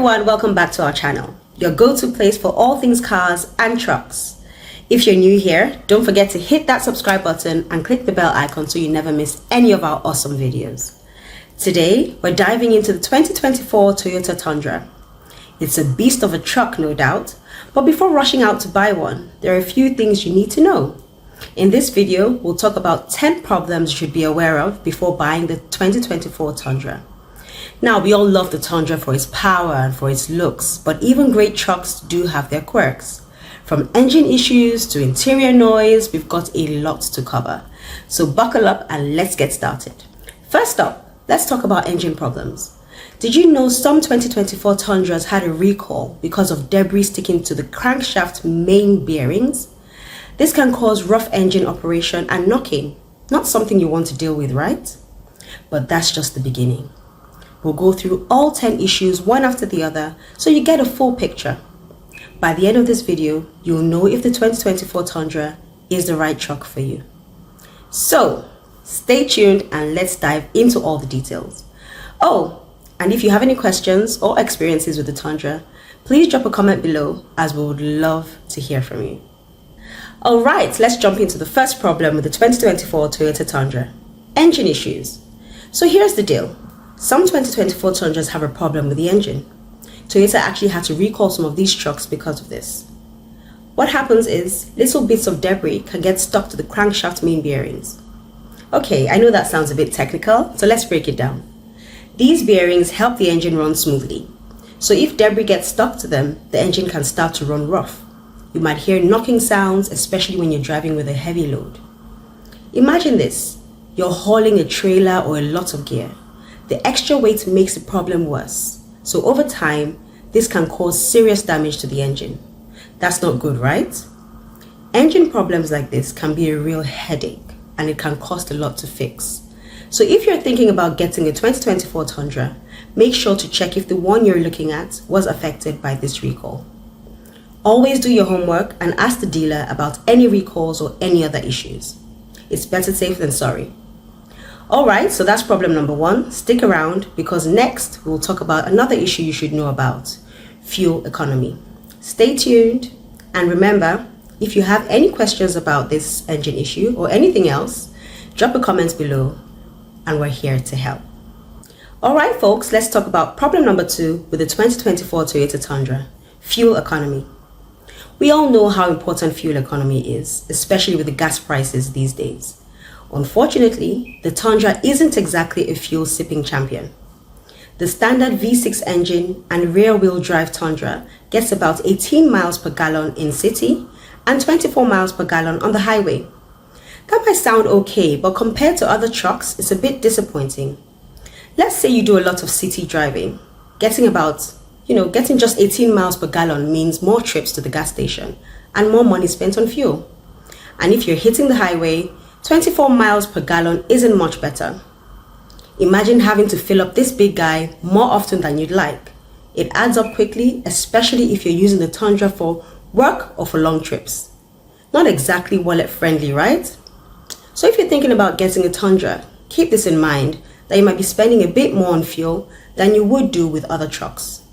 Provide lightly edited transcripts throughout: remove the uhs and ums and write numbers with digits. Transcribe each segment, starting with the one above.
everyone, welcome back to our channel, your go-to place for all things cars and trucks. If you're new here, don't forget to hit that subscribe button and click the bell icon so you never miss any of our awesome videos. Today, we're diving into the 2024 Toyota Tundra. It's a beast of a truck, no doubt, but before rushing out to buy one, there are a few things you need to know. In this video, we'll talk about 10 problems you should be aware of before buying the 2024 Tundra. Now, we all love the Tundra for its power and for its looks, but even great trucks do have their quirks. From engine issues to interior noise, we've got a lot to cover. So buckle up and let's get started. First up, let's talk about engine problems. Did you know some 2024 Tundras had a recall because of debris sticking to the crankshaft main bearings? This can cause rough engine operation and knocking. Not something you want to deal with, right? But that's just the beginning. We'll go through all 10 issues one after the other so you get a full picture. By the end of this video, you'll know if the 2024 Tundra is the right truck for you. So, stay tuned and let's dive into all the details. Oh, and if you have any questions or experiences with the Tundra, please drop a comment below as we would love to hear from you. Alright, let's jump into the first problem with the 2024 Toyota Tundra. Engine issues. So here's the deal. Some 2024 Tundras have a problem with the engine. Toyota actually had to recall some of these trucks because of this. What happens is, little bits of debris can get stuck to the crankshaft main bearings. Okay, I know that sounds a bit technical, so let's break it down. These bearings help the engine run smoothly. So if debris gets stuck to them, the engine can start to run rough. You might hear knocking sounds, especially when you're driving with a heavy load. Imagine this, you're hauling a trailer or a lot of gear. The extra weight makes the problem worse. So over time, this can cause serious damage to the engine. That's not good, right? Engine problems like this can be a real headache and it can cost a lot to fix. So if you're thinking about getting a 2024 Tundra, make sure to check if the one you're looking at was affected by this recall. Always do your homework and ask the dealer about any recalls or any other issues. It's better safe than sorry. Alright, so that's problem number one. Stick around because next we'll talk about another issue you should know about, fuel economy. Stay tuned and remember, if you have any questions about this engine issue or anything else, drop a comment below and we're here to help. Alright folks, let's talk about problem number two with the 2024 Toyota Tundra, fuel economy. We all know how important fuel economy is, especially with the gas prices these days. Unfortunately, the Tundra isn't exactly a fuel sipping champion. The standard V6 engine and rear-wheel drive Tundra gets about 18 miles per gallon in city and 24 miles per gallon on the highway. That might sound okay, but compared to other trucks, it's a bit disappointing. Let's say you do a lot of city driving. Getting just 18 miles per gallon means more trips to the gas station and more money spent on fuel. And if you're hitting the highway, 24 miles per gallon isn't much better. Imagine having to fill up this big guy more often than you'd like. It adds up quickly, especially if you're using the Tundra for work or for long trips. Not exactly wallet friendly, right? So if you're thinking about getting a Tundra, keep this in mind that you might be spending a bit more on fuel than you would do with other trucks.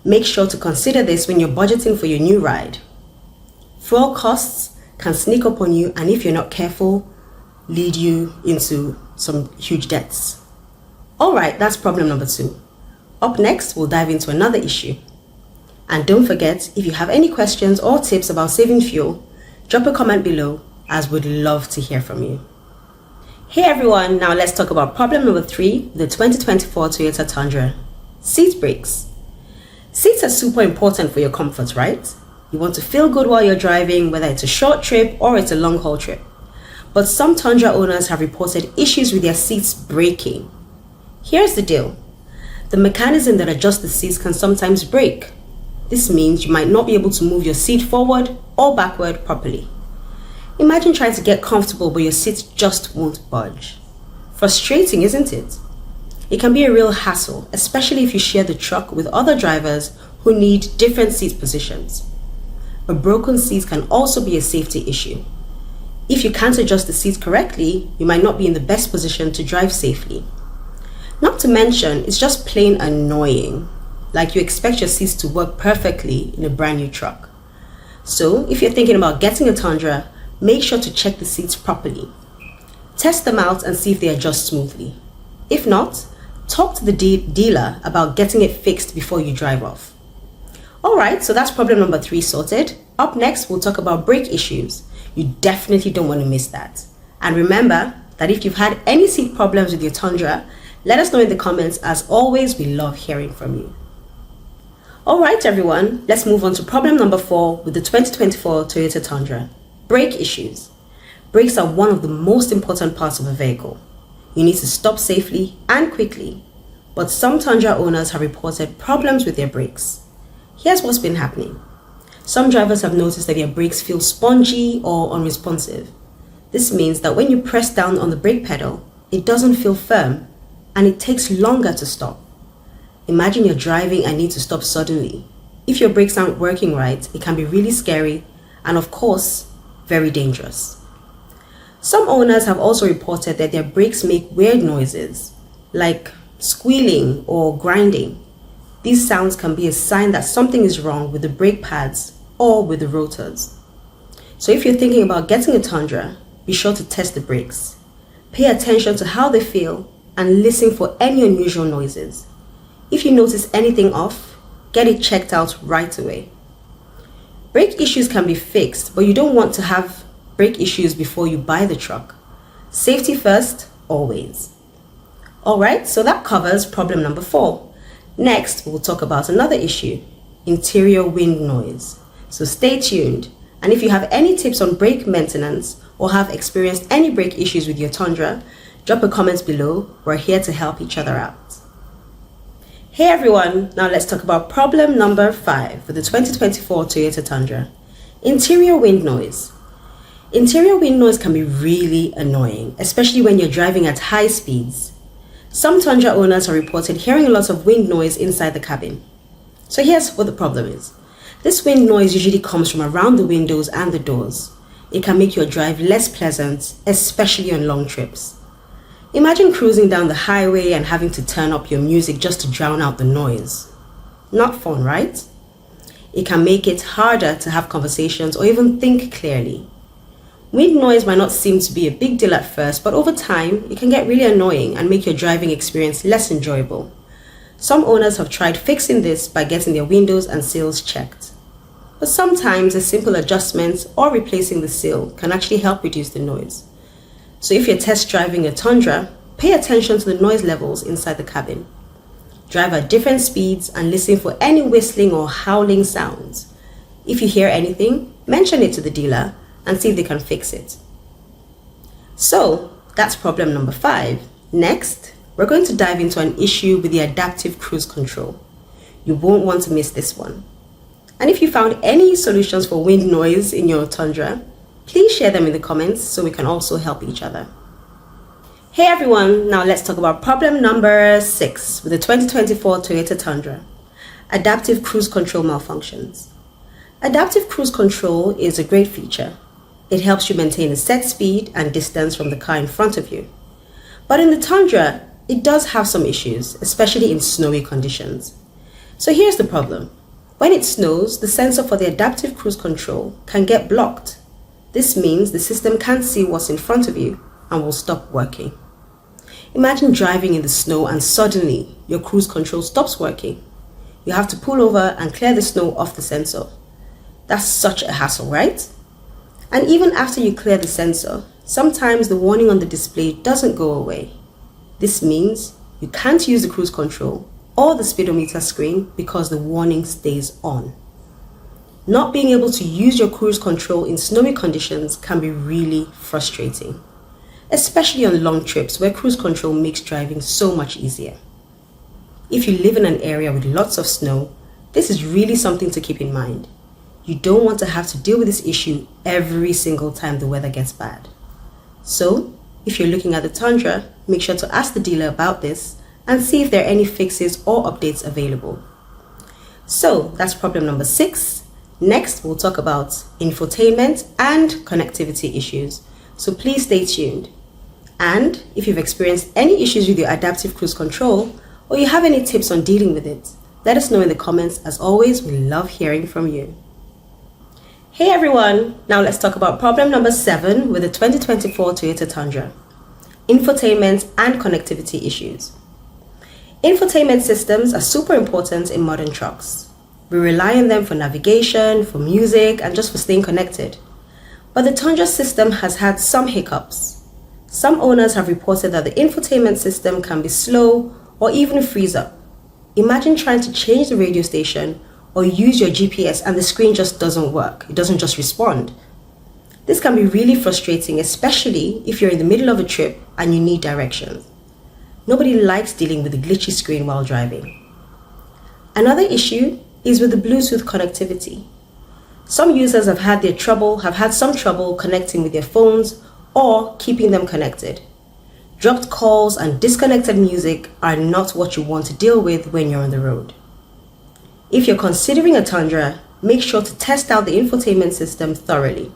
Make sure to consider this when you're budgeting for your new ride. Fuel costs can sneak up on you and if you're not careful, lead you into some huge debts. Alright, that's problem number two. Up next, we'll dive into another issue. And don't forget, if you have any questions or tips about saving fuel, drop a comment below as we'd love to hear from you. Hey everyone, now let's talk about problem number three, the 2024 Toyota Tundra. Seat breaks. Seats are super important for your comfort, right? You want to feel good while you're driving, whether it's a short trip or it's a long haul trip. But some Tundra owners have reported issues with their seats breaking. Here's the deal. The mechanism that adjusts the seats can sometimes break. This means you might not be able to move your seat forward or backward properly. Imagine trying to get comfortable but your seat just won't budge. Frustrating, isn't it? It can be a real hassle, especially if you share the truck with other drivers who need different seat positions. A broken seat can also be a safety issue. If you can't adjust the seat correctly, you might not be in the best position to drive safely. Not to mention, it's just plain annoying. like you expect your seats to work perfectly in a brand new truck. So if you're thinking about getting a Tundra, make sure to check the seats properly. Test them out and see if they adjust smoothly. If not, talk to the dealer about getting it fixed before you drive off. Alright, so that's problem number 3 sorted. Up next, we'll talk about brake issues. You definitely don't want to miss that. And remember that if you've had any seat problems with your Tundra, let us know in the comments. As always, we love hearing from you. Alright everyone, let's move on to problem number 4 with the 2024 Toyota Tundra. Brake issues. Brakes are one of the most important parts of a vehicle. You need to stop safely and quickly, but some Tundra owners have reported problems with their brakes. Here's what's been happening. Some drivers have noticed that their brakes feel spongy or unresponsive. This means that when you press down on the brake pedal, it doesn't feel firm and it takes longer to stop. Imagine you're driving and need to stop suddenly. If your brakes aren't working right, it can be really scary and of course, very dangerous. Some owners have also reported that their brakes make weird noises, like squealing or grinding. These sounds can be a sign that something is wrong with the brake pads or with the rotors. So if you're thinking about getting a Tundra, be sure to test the brakes. Pay attention to how they feel and listen for any unusual noises. If you notice anything off, get it checked out right away. Brake issues can be fixed, but you don't want to have brake issues before you buy the truck. Safety first, always. Alright, so that covers problem number 4. Next, we'll talk about another issue, interior wind noise. So stay tuned, and if you have any tips on brake maintenance or have experienced any brake issues with your Tundra, drop a comment below. We're here to help each other out. Hey everyone, now let's talk about problem number 5 for the 2024 Toyota Tundra. Interior wind noise. Interior wind noise can be really annoying, especially when you're driving at high speeds. Some Tundra owners have reported hearing a lot of wind noise inside the cabin. So here's what the problem is. This wind noise usually comes from around the windows and the doors. It can make your drive less pleasant, especially on long trips. Imagine cruising down the highway and having to turn up your music just to drown out the noise. Not fun, right? It can make it harder to have conversations or even think clearly. Wind noise might not seem to be a big deal at first, but over time, it can get really annoying and make your driving experience less enjoyable. Some owners have tried fixing this by getting their windows and sills checked. But sometimes a simple adjustment or replacing the sill can actually help reduce the noise. So if you're test driving a Tundra, pay attention to the noise levels inside the cabin. Drive at different speeds and listen for any whistling or howling sounds. If you hear anything, mention it to the dealer and see if they can fix it. So that's problem number 5. Next, we're going to dive into an issue with the adaptive cruise control. You won't want to miss this one. And if you found any solutions for wind noise in your Tundra, please share them in the comments so we can also help each other. Hey everyone, now let's talk about problem number 6 with the 2024 Toyota Tundra. Adaptive cruise control malfunctions. Adaptive cruise control is a great feature. It helps you maintain a set speed and distance from the car in front of you. But in the Tundra, it does have some issues, especially in snowy conditions. So here's the problem. When it snows, the sensor for the adaptive cruise control can get blocked. This means the system can't see what's in front of you and will stop working. Imagine driving in the snow and suddenly your cruise control stops working. You have to pull over and clear the snow off the sensor. That's such a hassle, right? And even after you clear the sensor, sometimes the warning on the display doesn't go away. This means you can't use the cruise control or the speedometer screen because the warning stays on. Not being able to use your cruise control in snowy conditions can be really frustrating, especially on long trips where cruise control makes driving so much easier. If you live in an area with lots of snow, this is really something to keep in mind. You don't want to have to deal with this issue every single time the weather gets bad. So, if you're looking at the Tundra, make sure to ask the dealer about this and see if there are any fixes or updates available. So, that's problem number 6. Next, we'll talk about infotainment and connectivity issues. So please stay tuned. And if you've experienced any issues with your adaptive cruise control, or you have any tips on dealing with it, Let us know in the comments. As always, we love hearing from you. Hey everyone, now let's talk about problem number 7 with the 2024 Toyota Tundra. Infotainment and connectivity issues. Infotainment systems are super important in modern trucks. We rely on them for navigation, for music, and just for staying connected. But the Tundra system has had some hiccups. Some owners have reported that the infotainment system can be slow or even freeze up. Imagine trying to change the radio station or use your GPS and the screen just doesn't work. It doesn't just respond. This can be really frustrating, especially if you're in the middle of a trip and you need directions. Nobody likes dealing with a glitchy screen while driving. Another issue is with the Bluetooth connectivity. Some users have had some trouble connecting with their phones or keeping them connected. Dropped calls and disconnected music are not what you want to deal with when you're on the road. If you're considering a Tundra, make sure to test out the infotainment system thoroughly.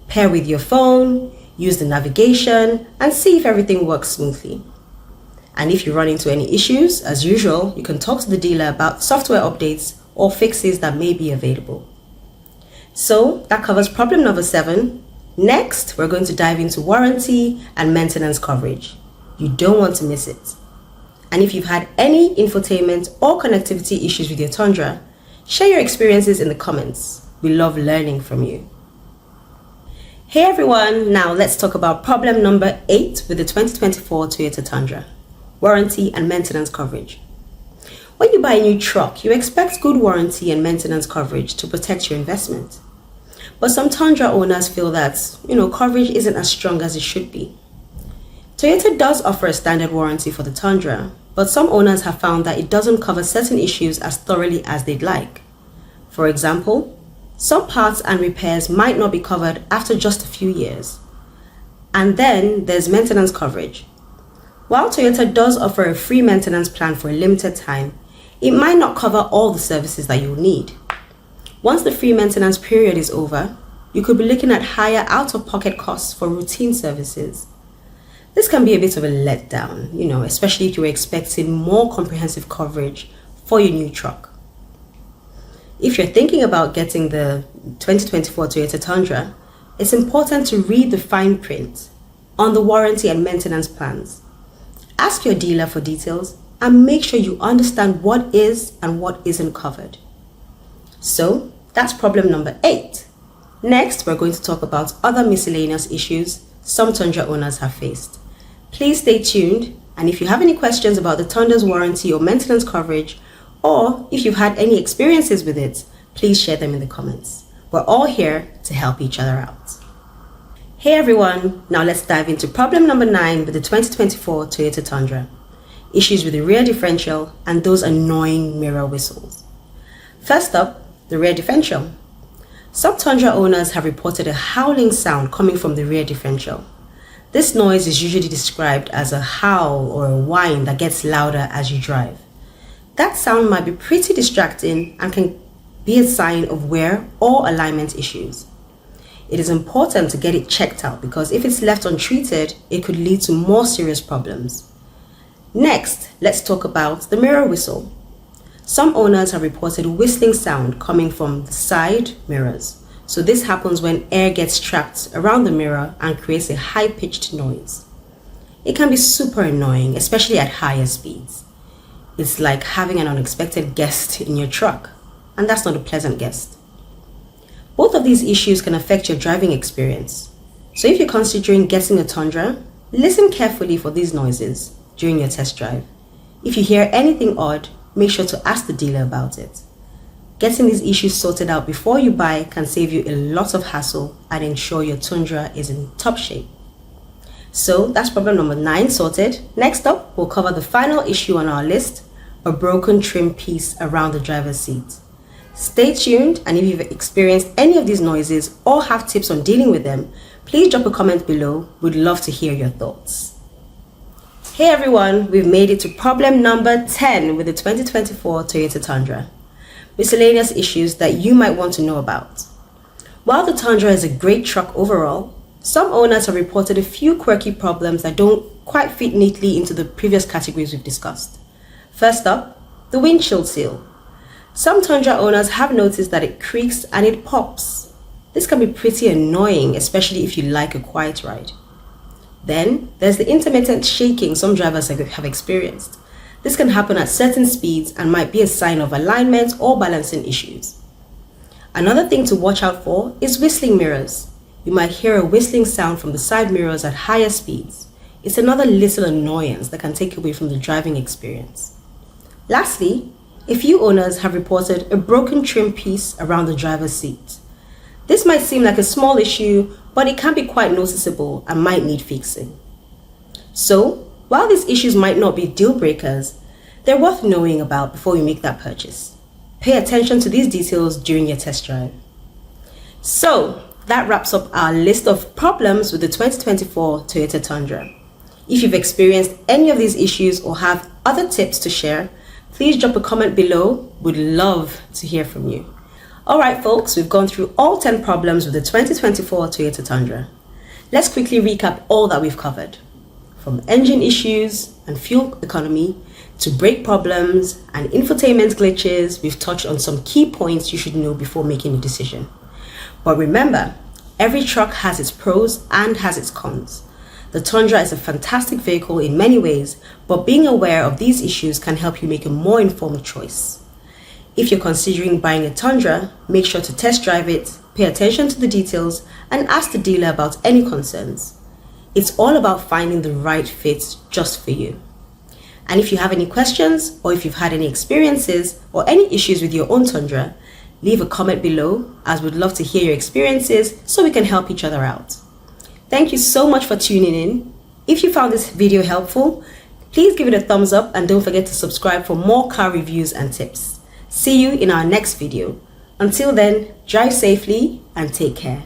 Pair with your phone, use the navigation, and see if everything works smoothly. And if you run into any issues, as usual, you can talk to the dealer about software updates or fixes that may be available. So that covers problem number 7. Next, we're going to dive into warranty and maintenance coverage. You don't want to miss it. And if you've had any infotainment or connectivity issues with your Tundra, share your experiences in the comments. We love learning from you. Hey everyone, now let's talk about problem number 8 with the 2024 Toyota Tundra. Warranty and maintenance coverage. When you buy a new truck, you expect good warranty and maintenance coverage to protect your investment. But some Tundra owners feel that, coverage isn't as strong as it should be. Toyota does offer a standard warranty for the Tundra, but some owners have found that it doesn't cover certain issues as thoroughly as they'd like. For example, some parts and repairs might not be covered after just a few years. And then there's maintenance coverage. While Toyota does offer a free maintenance plan for a limited time, it might not cover all the services that you'll need. Once the free maintenance period is over, you could be looking at higher out-of-pocket costs for routine services. This can be a bit of a letdown, especially if you're expecting more comprehensive coverage for your new truck. If you're thinking about getting the 2024 Toyota Tundra, it's important to read the fine print on the warranty and maintenance plans. Ask your dealer for details and make sure you understand what is and what isn't covered. So that's problem number 8. Next, we're going to talk about other miscellaneous issues some Tundra owners have faced. Please stay tuned, and if you have any questions about the Tundra's warranty or maintenance coverage, or if you've had any experiences with it, please share them in the comments. We're all here to help each other out. Hey everyone, now let's dive into problem number 9 with the 2024 Toyota Tundra. Issues with the rear differential and those annoying mirror whistles. First up, the rear differential. Some Tundra owners have reported a howling sound coming from the rear differential. This noise is usually described as a howl or a whine that gets louder as you drive. That sound might be pretty distracting and can be a sign of wear or alignment issues. It is important to get it checked out because if it's left untreated, it could lead to more serious problems. Next, let's talk about the mirror whistle. Some owners have reported a whistling sound coming from the side mirrors. So this happens when air gets trapped around the mirror and creates a high-pitched noise. It can be super annoying, especially at higher speeds. It's like having an unexpected guest in your truck, and that's not a pleasant guest. Both of these issues can affect your driving experience. So if you're considering getting a Tundra, listen carefully for these noises during your test drive. If you hear anything odd, make sure to ask the dealer about it. Getting these issues sorted out before you buy can save you a lot of hassle and ensure your Tundra is in top shape. So that's problem number 9 sorted. Next up, we'll cover the final issue on our list, a broken trim piece around the driver's seat. Stay tuned, and if you've experienced any of these noises or have tips on dealing with them, please drop a comment below. We'd love to hear your thoughts. Hey everyone, we've made it to problem number 10 with the 2024 Toyota Tundra. Miscellaneous issues that you might want to know about. While the Tundra is a great truck overall, some owners have reported a few quirky problems that don't quite fit neatly into the previous categories we've discussed. First up, the windshield seal. Some Tundra owners have noticed that it creaks and it pops. This can be pretty annoying, especially if you like a quiet ride. Then there's the intermittent shaking some drivers have experienced. This can happen at certain speeds and might be a sign of alignment or balancing issues. Another thing to watch out for is whistling mirrors. You might hear a whistling sound from the side mirrors at higher speeds. It's another little annoyance that can take away from the driving experience. Lastly, a few owners have reported a broken trim piece around the driver's seat. This might seem like a small issue, but it can be quite noticeable and might need fixing. So, while these issues might not be deal breakers, they're worth knowing about before you make that purchase. Pay attention to these details during your test drive. So, that wraps up our list of problems with the 2024 Toyota Tundra. If you've experienced any of these issues or have other tips to share, please drop a comment below. We'd love to hear from you. Alright folks, we've gone through all 10 problems with the 2024 Toyota Tundra. Let's quickly recap all that we've covered. From engine issues and fuel economy to brake problems and infotainment glitches, we've touched on some key points you should know before making a decision. But remember, every truck has its pros and has its cons. The Tundra is a fantastic vehicle in many ways, but being aware of these issues can help you make a more informed choice. If you're considering buying a Tundra, make sure to test drive it, pay attention to the details, and ask the dealer about any concerns. It's all about finding the right fit just for you. And if you have any questions, or if you've had any experiences or any issues with your own Tundra, leave a comment below, as we'd love to hear your experiences so we can help each other out. Thank you so much for tuning in. If you found this video helpful, please give it a thumbs up and don't forget to subscribe for more car reviews and tips. See you in our next video. Until then, drive safely and take care.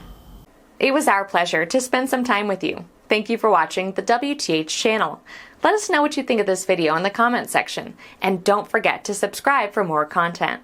It was our pleasure to spend some time with you. Thank you for watching the WTH channel. Let us know what you think of this video in the comment section, and don't forget to subscribe for more content.